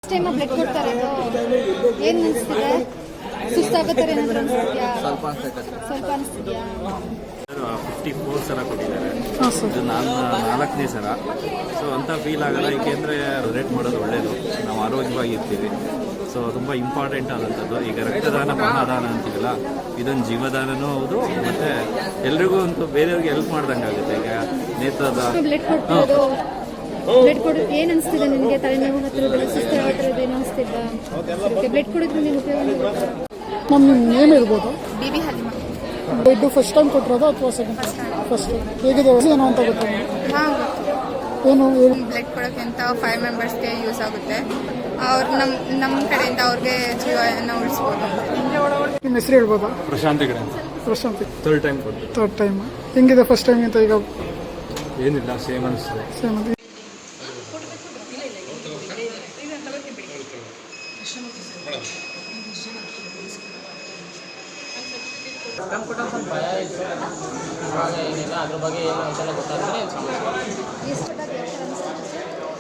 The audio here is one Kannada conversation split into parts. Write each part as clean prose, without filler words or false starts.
ಫಸ್ಟ್ ಟೈಮ್ ಬ್ಲಡ್ ಕೊಡ್ತಾ ಇರೋದು ಏನು ಅನಿಸ್ತಿದೆ? ಸುಸ್ತಾಗುತ್ತಾರೆ ಏನಾದರೂ ಅನಿಸ್ತಿದ್ಯಾ? ಸ್ವಲ್ಪ ಅನಿಸ್ತಿದ್ಯಾ? 54 ಸಲ ಕೊಟ್ಟಿದ್ದಾರೆ. ಇದು ನಾನು 4ನೇ ಸಲ. ಸೊ ಅಂತ ಫೀಲ್ ಆಗಲ್ಲ, ಏಕೆಂದರೆ ಡೊನೇಟ್ ಮಾಡೋದು ಒಳ್ಳೆಯದು, ನಾವು ಆರೋಗ್ಯವಾಗಿರ್ತೀವಿ. ಸೊ ತುಂಬ ಇಂಪಾರ್ಟೆಂಟ್ ಆದಂಥದ್ದು. ಈಗ ರಕ್ತದಾನ ಮಹಾದಾನ ಅಂತೀವಲ್ಲ, ಇದೊಂದು ಜೀವದಾನನೂ ಹೌದು, ಮತ್ತು ಎಲ್ರಿಗೂ ಒಂದು ಬೇರೆಯವ್ರಿಗೆ ಹೆಲ್ಪ್ ಮಾಡ್ದಂಗೆ ಆಗುತ್ತೆ. ಈಗ ನೇತ್ರದಾನ ಬ್ಲಡ್ ಕೊಡೋದು ಏನು ಅನಿಸ್ತಿದೆ ನಿಮಗೆ? ತಲೆನೋವು ಹತ್ತಿರದಲ್ಲ, ಸುಸ್ತಾಗೋದ್ರದ್ದು ಏನು ಅನಿಸ್ತಿದ್ದ? ಬ್ಲಡ್ ಕೊಡೋದ್ರಿಂದ ಏನು ಉಪಯೋಗ? ನಮ್ಮ ನೇಮ್ ಇರ್ಬೋದು. BB ಹಲಿಮಾ. ಬ್ಲಡ್ ಫಸ್ಟ್ ಟೈಮ್ ಕೊಟ್ಟಿರೋದು ಅಥವಾ ಸೆಕೆಂಡ್ ಟೈಮ್? First time. ಹೇಗಿದೆ ಏನು ಅಂತ ಗೊತ್ತಾಗ? ಏನು ಬ್ಲಡ್ ಕೊಡೋಕ್ಕೆ ಅಂತ 5 ಮೆಂಬರ್ಸ್ಗೆ ಯೂಸ್ ಆಗುತ್ತೆ. ಅವ್ರು ನಮ್ಮ ಕಡೆಯಿಂದ ಅವ್ರಿಗೆ ಜೀವನ ಉಳಿಸ್ಬೋದು. ನಿಮ್ಮ ಹೆಸರು ಹೇಳ್ಬೋದಾ? ಪ್ರಶಾಂತಿ ಕಡೆ. ಪ್ರಶಾಂತಿ. Third time. ಹೆಂಗಿದೆ ಫಸ್ಟ್ ಟೈಮ್ ಅಂತ? ಈಗ ಏನಿಲ್ಲ, ಸೇಮ್ ಅನಿಸ್ತದೆ. ಸೇಮ್ ಅಂತ.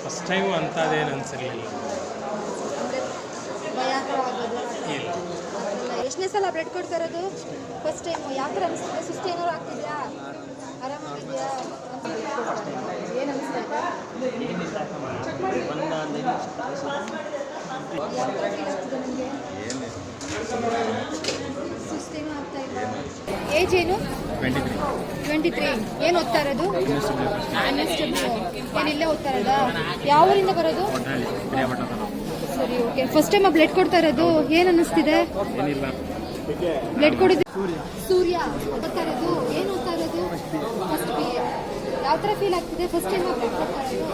ಫಸ್ಟ್ ಟೈಮು ಅಂಥದ್ದೇನು ಅನಿಸಿರಲಿಲ್ಲ. ಎಷ್ಟನೇ ಸಲ ಬ್ಲಡ್ ಕೊಡ್ತಾ ಇರೋದು? First time. ಯಾವ ಥರ ಅನಿಸ್ತಿದೆ? ಸುಸ್ತು ಏನಾದ್ರು ಆಗ್ತಿದ್ಯಾ? ಆರಾಮಾಗಿದೆಯಾ? ಏನು ಅನಿಸ್ತಾ ಇದೆ? ಸುಸ್ತೇನೂ ಆಗ್ತಾ ಇಲ್ಲ. ಏಜ್ ಏನು? 23. ಏನು ಓದ್ತಾ ಇರೋದು? ಏನು ಇಲ್ಲೇ ಓದ್ತಾ ಇರೋದಾ? ಯಾವ ಊರಿಂದ ಬರೋದು? ಸರಿ, ಓಕೆ. ಫಸ್ಟ್ ಟೈಮ್ ಬ್ಲಡ್ ಕೊಡ್ತಾ ಇರೋದು ಏನು ಅನ್ನಿಸ್ತಿದೆ? ಬ್ಲಡ್ ಕೊಡೋದು ಸೂರ್ಯ ಓದ್ತಾ ಇರೋದು. ಏನು ಓದ್ತಾ ಇರೋದು? First BA. ಯಾವ ಥರ ಫೀಲ್ ಆಗ್ತಿದೆ ಫಸ್ಟ್ ಟೈಮ್ ಬ್ಲಡ್ ಕೊಡ್ತಾ ಇರೋದು?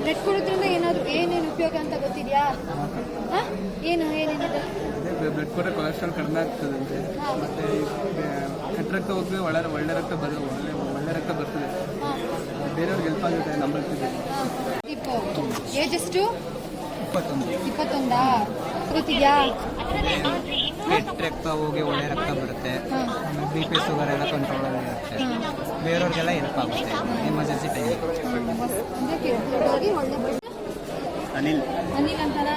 ಬ್ಲಡ್ ಕೊಡೋದ್ರಿಂದ ಏನೇನು ಉಪಯೋಗ ಅಂತ ಗೊತ್ತಿದೆಯಾ? ಏನೇನಿದೆ? ಬ್ಲಡ್ ಕೊಟ್ಟರೆ ಕೊಲೆಸ್ಟ್ರಾಲ್ ಕಡಿಮೆ ಆಗ್ತದೆ, ಮತ್ತೆ ಕೆಟ್ಟ ರಕ್ತ ಹೋಗಿ ಒಳ್ಳೆ ರಕ್ತ ಬರ್ತದೆ. ಬೇರೆಯವ್ರಿಗೆ ಹೆಲ್ಪ್ ಆಗುತ್ತೆ. ನಂಬರ್ತಿದೆ. ಏಜ್ ಎಷ್ಟು? 21. ಗೊತ್ತಿದ್ಯಾ? ಕೆಟ್ಟ ರಕ್ತ ಹೋಗಿ ಒಳ್ಳೆ ರಕ್ತ ಬರುತ್ತೆ. BP ಶುಗರ್ ಎಲ್ಲ ಕಂಟ್ರೋಲ್ ಆಗಿರುತ್ತೆ. ಬೇರೆಯವ್ರಿಗೆಲ್ಲ ಹೆಲ್ಪ್ ಆಗುತ್ತೆ ಎಮರ್ಜೆನ್ಸಿ ಟೈಮ್. ಅನಿಲ್ ಅಂತಾನ.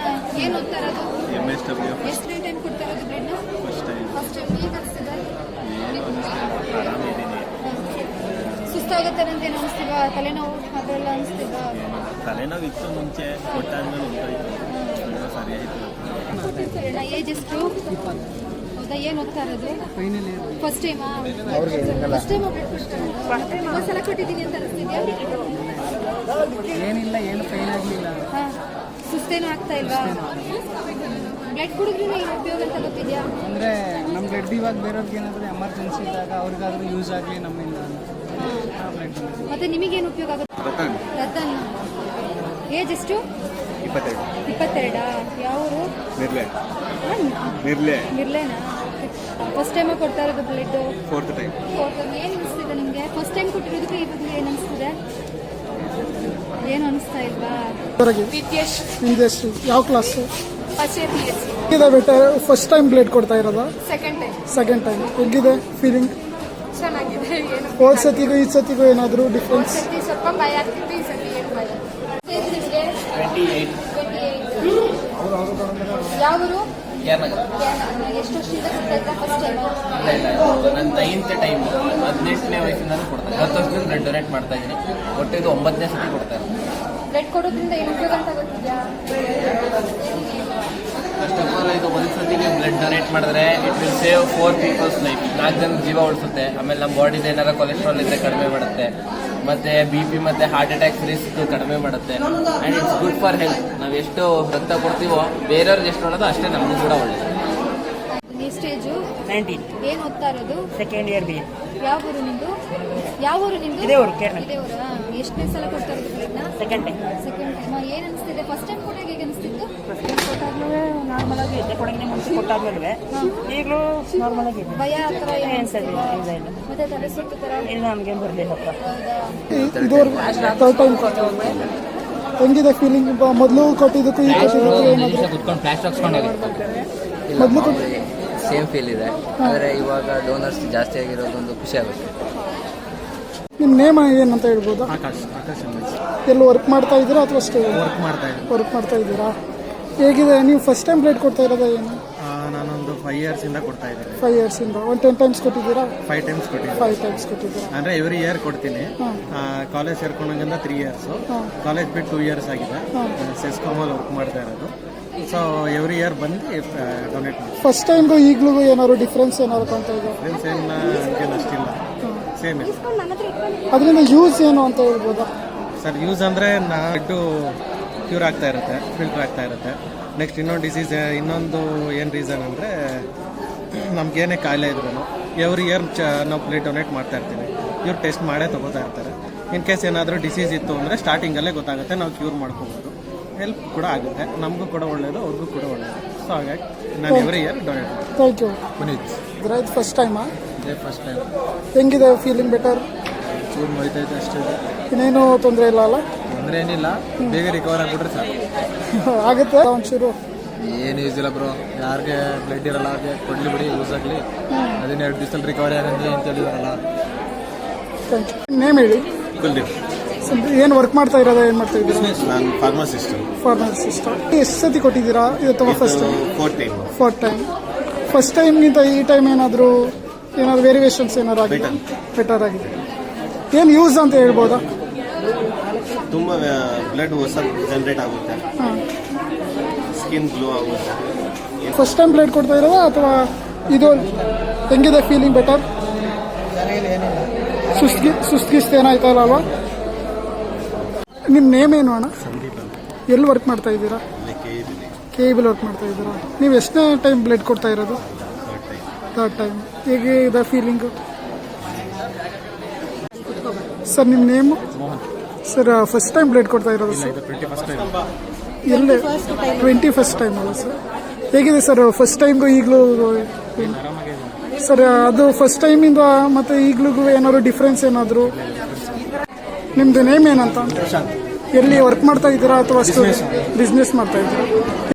ಏನು ಓದ್ತಾ ಇರೋದು? MSW. ಎಷ್ಟು ಟೈಮ್ ಕೊಡ್ತಾ ಇರೋದು ಬ್ಲಡ್? First time. ಈಗ ಅನಿಸ್ತಿದೆ? ಸುಸ್ತಾಗುತ್ತೆ ಅಂತ ಏನು ಅನಿಸ್ತಿಲ್ವಾ? ತಲೆನೋವು ಅದೆಲ್ಲ ಅನಿಸ್ತಿಲ್ವಾ? ತಲೆನೋವು ಇತ್ತು ಮುಂಚೆ, ಕೊಟ್ಟಾದ್ಮೇಲೆ ಸರಿ ಆಯಿತು. ಏಜ್ ಎಷ್ಟು? ಹೌದಾ? ಏನು ಓದ್ತಾ ಇರೋದು? ಫಸ್ಟ್ ಟೈಮಾ? ಫಸ್ಟ್ ಟೈಮ್ ಒಂದು ಸಲ ಕೊಟ್ಟಿದ್ದೀನಿ ಅಂತ ಅನಿಸ್ತಿದ್ಯಾ? ಏನಿಲ್ಲ, ಏನು ಪೈನ್ ಆಗಲಿಲ್ಲ. ಸುಸ್ತೇನೂ ಆಗ್ತಾ ಇಲ್ವಾ? ಬ್ಲಡ್ ಕುಡಿದ್ರೂ ಏನು ಉಪಯೋಗ ಅಂತ ಗೊತ್ತಿದೆಯಾ? ಅಂದರೆ ನಮ್ಮ ಬ್ಲಡ್ ಇವಾಗ ಬೇರೆಯವ್ರಿಗೆ ಏನಾದರೂ ಎಮರ್ಜೆನ್ಸಿ ಇದ್ದಾಗ ಅವ್ರಿಗಾದ್ರೂ ಯೂಸ್ ಆಗಲಿ ನಮ್ಮಿಂದ. ಮತ್ತೆ ನಿಮಗೇನು ಉಪಯೋಗ ಆಗುತ್ತೆ? ರತನ್. ಏಜ್ ಎಷ್ಟು? 22. ಯಾವರು? ನಿರ್ಲೇನಾ? ಫಸ್ಟ್ ಟೈಮ್ ಕೊಡ್ತಾ ಇರೋದು ಬ್ಲಡ್? 4th time. ಏನು ಅನಿಸ್ತಿದೆ ನಿಮಗೆ? ಫಸ್ಟ್ ಟೈಮ್ ಕೊಟ್ಟಿರೋದಕ್ಕೆ ಇವಾಗ ಏನು ಅನಿಸ್ತಿದೆ? ಏನು ಅನಿಸ್ತಾ ಇಲ್ವಾ? ನಿಮ್ದೆಷ್ಟು? ಯಾವ class? PSC. First time blood ಕೊಡ್ತಾ ಇರೋದಾ? Second time. ಹೇಗಿದೆ ಫೀಲಿಂಗ್? ಚೆನ್ನಾಗಿದೆ. ಹೋದ ಸತಿಗೂ ಈ ಸತಿಗೂ ಏನಾದರೂ ಡಿಫ್ರೆನ್ಸ್? ಸ್ವಲ್ಪ ಭಯ ಆಗ್ತಿತ್ತು, ಈ ಸತಿ ಏನು ಭಯ. 28. ಯಾವರು? ಎಷ್ಟು ವರ್ಷದಿಂದ ಕೊಡ್ತಾ ಇದ್ದ ಫಸ್ಟ್ ಟೈಮ್? ನನ್ನ 9th ಟೈಮ್ 18ನೇ ವಯಸ್ಸಿಂದ ಕೊಡ್ತಾರೆ. 10 ವರ್ಷದಿಂದ ಬ್ಲಡ್ ಡೊನೇಟ್ ಮಾಡ್ತಾ ಇದ್ದೀನಿ. ಒಟ್ಟು ಇದು 9ನೇ ಸತಿ ಕೊಡ್ತಾರೆ. ಬ್ಲಡ್ ಕೊಡೋದ್ರಿಂದ ಏನು ಉಪಯೋಗ ಅಂತ ಗೊತ್ತಿದ್ಯಾ? ಫಸ್ಟ್ ಆಫ್ ಆಲ್ ಇದು ಒಂದು ಸತಿಗೆ ಬ್ಲಡ್ ಡೊನೇಟ್ ಮಾಡಿದ್ರೆ it will save 4 people's life. 4 ಜನ ಜೀವ ಉಳಿಸುತ್ತೆ. ಆಮೇಲೆ ನಮ್ಮ ಬಾಡಿದ ಏನಾರ ಕೊಲೆಸ್ಟ್ರಾಲ್ ಇದ್ದರೆ ಕಡಿಮೆ ಮಾಡುತ್ತೆ, ಮತ್ತೆ BP ಮತ್ತೆ ಹಾರ್ಟ್ ಅಟ್ಯಾಕ್ಸ್ ರಿಸ್ಕ್ ಕಡಿಮೆ ಮಾಡುತ್ತೆ. And it's good for health. ನಾವು ಎಷ್ಟು ರಕ್ತ ಕೊಡ್ತೀವೋ ಬೇರೆಯವ್ರಿಗೆ ಎಷ್ಟು ಮಾಡೋದು ಅಷ್ಟೇ ನಮಗೂ ಕೂಡ ಒಳ್ಳೆಯದು. ಸ್ಟೇಜು 19. ಏನು ಓದ್ತಾ ಇರೋದು? Second year BA. ಯಾವ ಊರು ನಿಂದು? ಇದೇ ಊರು, ಕೇರಳ. ಇದೇ ಊರಾ? ಎಷ್ಟನೇ ಸಲ ಕೊಡ್ತಾ ಇರೋದು ಬ್ಲಡ್ನ? Second time. ಏನು ಅನಿಸ್ತಿದೆ? ಫಸ್ಟ್ ಟೈಮ್ ಕೊಟ್ಟಾಗ ಹೇಗೆ ಅನಿಸ್ತಿತ್ತು? ಫಸ್ಟ್ ಟೈಮ್ ಕೊಟ್ಟಾದ್ಮೇಲೆ ನಾರ್ಮಲ್ ಆಗಿ ಇದೆ, ಕೊಡಂಗಿನ ಮುಂಚೆ ಕೊಟ್ಟಾದ್ಮೇಲೆ ಈಗಲೂ ನಾರ್ಮಲ್ ಆಗಿ ಇದೆ. ಭಯ ಆ ಥರ ಏನು ಅನ್ಸಲ್ಲ, ಇಲ್ಲ ಮತ್ತೆ ತಲೆ ಸುತ್ತು ಥರ? ಇಲ್ಲ, ನಮಗೇನು ಬರಲಿಲ್ಲಪ್ಪ. ಹೆಂಗಿದೆ ಫೀಲಿಂಗ್? ಮೊದಲು ಕೊಟ್ಟಿದ್ದಕ್ಕೂ ಈ ಕುತ್ಕೊಂಡು ಫ್ಲಾಶ್ ಹಾಕ್ಸ್ಕೊಂಡು ಮೊದಲು ಸೇಮ್ ಫೀಲ್ ಇದೆ. ಆದರೆ ಇವಾಗ ಡೋನರ್ಸ್ ಜಾಸ್ತಿ ಆಗಿರೋದೊಂದು ಖುಷಿ ಆಗುತ್ತೆ. ನಿಮ್ಮ ನೇಮ್ ಏನಂತ ಹೇಳ್ಬೋದಾ? ಆಕಾಶ್ ಎಲ್ಲಿ ವರ್ಕ್ ಮಾಡ್ತಾ ಇದ್ದೀರಾ ಅಥವಾ ಅಷ್ಟೇ ವರ್ಕ್ ಮಾಡ್ತಾ ಇದ್ದೀನಿ. ವರ್ಕ್ ಮಾಡ್ತಾ ಇದ್ದೀರಾ? ಹೇಗಿದೆ? ನೀವು ಫಸ್ಟ್ ಟೈಮ್ ಬ್ಲಡ್ ಕೊಡ್ತಾ ಇರೋದಾ ಏನು? ನಾನೊಂದು 5 years ಇಂದ ಕೊಡ್ತಾ ಇದ್ದೀನಿ. 5 yearsಯಿಂದ 10 times ಕೊಟ್ಟಿದ್ದೀರಾ? 5 times ಕೊಟ್ಟಿದ್ದೀನಿ. 5 times ಕೊಟ್ಟಿದ್ದೀರಾ? ಅಂದರೆ ಎವ್ರಿ ಇಯರ್ ಕೊಡ್ತೀನಿ. ಕಾಲೇಜ್ ಸೇರ್ಕೊಂಡಂಗಿಂದ 3 years, ಕಾಲೇಜ್ ಬಿಟ್ಟು 2 years ಆಗಿದೆ. ಸೆಸ್ಕಾಮಲ್ಲಿ ವರ್ಕ್ ಮಾಡ್ತಾ ಇರೋದು. ಸೊ ಎವ್ರಿ ಇಯರ್ ಬಂದು ಡೊನೇಟ್ ಮಾಡಿ. ಫಸ್ಟ್ ಟೈಮ್ಗೂ ಈಗಲೂ ಏನಾದ್ರು ಡಿಫ್ರೆನ್ಸ್ ಏನಾದ್ರು ಕಾಣ್ತಾ ಇದೆ? ಫ್ರೆಂಡ್ಸ್ ಏನು ಅಷ್ಟಿಲ್ಲ, ಸೇಮ್ ಇದೆ. ಅದರಿಂದ ಯೂಸ್ ಏನು ಅಂತ ಹೇಳ್ಬೋದಾ? ಸರ್ ಯೂಸ್ ಅಂದರೆ ಬ್ಲಡ್ಡು ಕ್ಯೂರ್ ಆಗ್ತಾ ಇರುತ್ತೆ, ಫಿಲ್ಟರ್ ಆಗ್ತಾ ಇರುತ್ತೆ. ನೆಕ್ಸ್ಟ್ ಇನ್ನೊಂದು ಡಿಸೀಸ್, ಇನ್ನೊಂದು ಏನು ರೀಸನ್ ಅಂದರೆ ನಮ್ಗೇನೇ ಕಾಯಿಲೆ ಇದ್ರೂ ಎವ್ರಿ ಇಯರ್ ನಾವು ಬ್ಲಡ್ ಡೊನೇಟ್ ಮಾಡ್ತಾ ಇರ್ತೀವಿ. ಇವ್ರು ಟೆಸ್ಟ್ ಮಾಡೇ ತೊಗೋತಾ ಇರ್ತಾರೆ. ಇನ್ ಕೇಸ್ ಏನಾದರೂ ಡಿಸೀಸ್ ಇತ್ತು ಅಂದರೆ ಸ್ಟಾರ್ಟಿಂಗಲ್ಲೇ ಗೊತ್ತಾಗುತ್ತೆ, ನಾವು ಕ್ಯೂರ್ ಮಾಡ್ಕೋಬೋದು. ಹೆಲ್ಪ್ ಕೂಡ ಆಗುತ್ತೆ, ನಮಗೂ ಕೂಡ ಒಳ್ಳೆಯದು, ಅವ್ರಿಗೂ ಕೂಡ ಒಳ್ಳೆಯದು. ಸೊ ಹಾಗಾಗಿ ನಾನು ಎವ್ರಿ ಇಯರ್ ಡೊನೇಟ್ ಮಾಡ್ತೀನಿ. Thank you. ಪುನೀತ್ ಇದು ಫಸ್ಟ್ ಟೈಮಾ? ಇದೇ ಫಸ್ಟ್ ಟೈಮ್. ಹೆಂಗಿದೆ ಫೀಲಿಂಗ್? ಬೆಟರ್? ಚೂರು ಮರಿತೈತೆ ಅಷ್ಟೇ, ಇನ್ನೇನು ತೊಂದರೆ ಇಲ್ಲ ಅಲ್ಲ? ತೊಂದರೆ ಏನಿಲ್ಲ, ಬೇಗ ರಿಕವರ್ ಆಗಿಬಿಟ್ರೆ ಸರ್ ಆಗುತ್ತೆ ಒಂಚೂರು. ಏನು ಯೂಸ್ ಇಲ್ಲ ಬ್ರೋ, ಯಾರಿಗೆ ಬ್ಲಡ್ ಇರಲ್ಲ ಅವ್ರಿಗೆ ಕೊಡಲಿ ಬಿಡಿ, ಯೂಸ್ ಆಗಲಿ. 12 ದಿವಸದಲ್ಲಿ ರಿಕವರಿ ಆಗಂಗೆ ಅಂತ ಹೇಳಿದಾರಲ್ಲ. Thank you. ನೇಮ್ ಹೇಳಿ. ಕುಲ್ದೀಪ್. ಏನು ವರ್ಕ್ ಮಾಡ್ತಾ ಇರೋದಾ? ಏನು ಮಾಡ್ತಾ ಇದ್ದೀರಾ? ನಾನು ಫಾರ್ಮಸಿಸ್ಟ್. ಫಾರ್ಮಸಿಸ್ಟ್. ಎಷ್ಟು ಸತಿ ಕೊಟ್ಟಿದ್ದೀರಾ? ಇದು ತುಂಬ ಫಸ್ಟ್ ಟೈಮ್? 4 time. ಫಸ್ಟ್ ಟೈಮ್ಗಿಂತ ಈ ಟೈಮ್ ಏನಾದರೂ ವೇರಿಯೇಷನ್ಸ್ ಏನಾದ್ರು ಆಗಿದೆ? ಬೆಟರ್ ಆಗಿದೆ. ಏನು ಯೂಸ್ ಅಂತ ಹೇಳ್ಬೋದಾ? ತುಂಬ ಬ್ಲಡ್ ಹೊಸ ಜನರೇಟ್ ಆಗುತ್ತೆ, ಸ್ಕಿನ್ ಗ್ಲೋ ಆಗುತ್ತೆ. ಫಸ್ಟ್ ಟೈಮ್ ಬ್ಲಡ್ ಕೊಡ್ತಾ ಇರೋದಾ ಅಥವಾ ಇದು ಹೆಂಗಿದೆ ಫೀಲಿಂಗ್? ಬೆಟರ್? ಸುಸ್ತಿಗಿಸ್ತು ಏನಾಯ್ತಲ್ಲ ಅಲ್ವಾ? ನಿಮ್ಮ ನೇಮ್ ಏನು ಅಣ್ಣ? ಸಂದೀಪ್ ಅಂತ. ಎಲ್ಲಿ ವರ್ಕ್ ಮಾಡ್ತಾ ಇದ್ದೀರಾ? KEBL ವರ್ಕ್ ಮಾಡ್ತಾ ಇದ್ದೀರಾ? ನೀವು ಎಷ್ಟನೇ ಟೈಮ್ ಬ್ಲಡ್ ಕೊಡ್ತಾ ಇರೋದು? Third time. ಹೇಗೆ ಇದೆ ಫೀಲಿಂಗು? ಸರ್ ನಿಮ್ಮ name? Sir first time blood ಕೊಡ್ತಾ ಇರೋದು ಸರ್? ಎಲ್ಲಿ? 21st ಟೈಮ್ ಅಲ್ಲ ಸರ್? ಹೇಗಿದೆ ಸರ್ ಫಸ್ಟ್ ಟೈಮ್ಗೂ ಈಗಲೂ? ಸರ್ ಅದು ಫಸ್ಟ್ ಟೈಮಿಂದ ಮತ್ತು ಈಗಲೂ ಏನಾದ್ರು ಡಿಫ್ರೆನ್ಸ್ ಏನಾದರೂ? ನಿಮ್ಮದು ನೇಮ್ ಏನಂತ? ಎಲ್ಲಿ ವರ್ಕ್ ಮಾಡ್ತಾ ಇದ್ದೀರಾ ಅಥವಾ ಬಿಸ್ನೆಸ್ ಮಾಡ್ತಾ ಇದ್ದೀರಾ?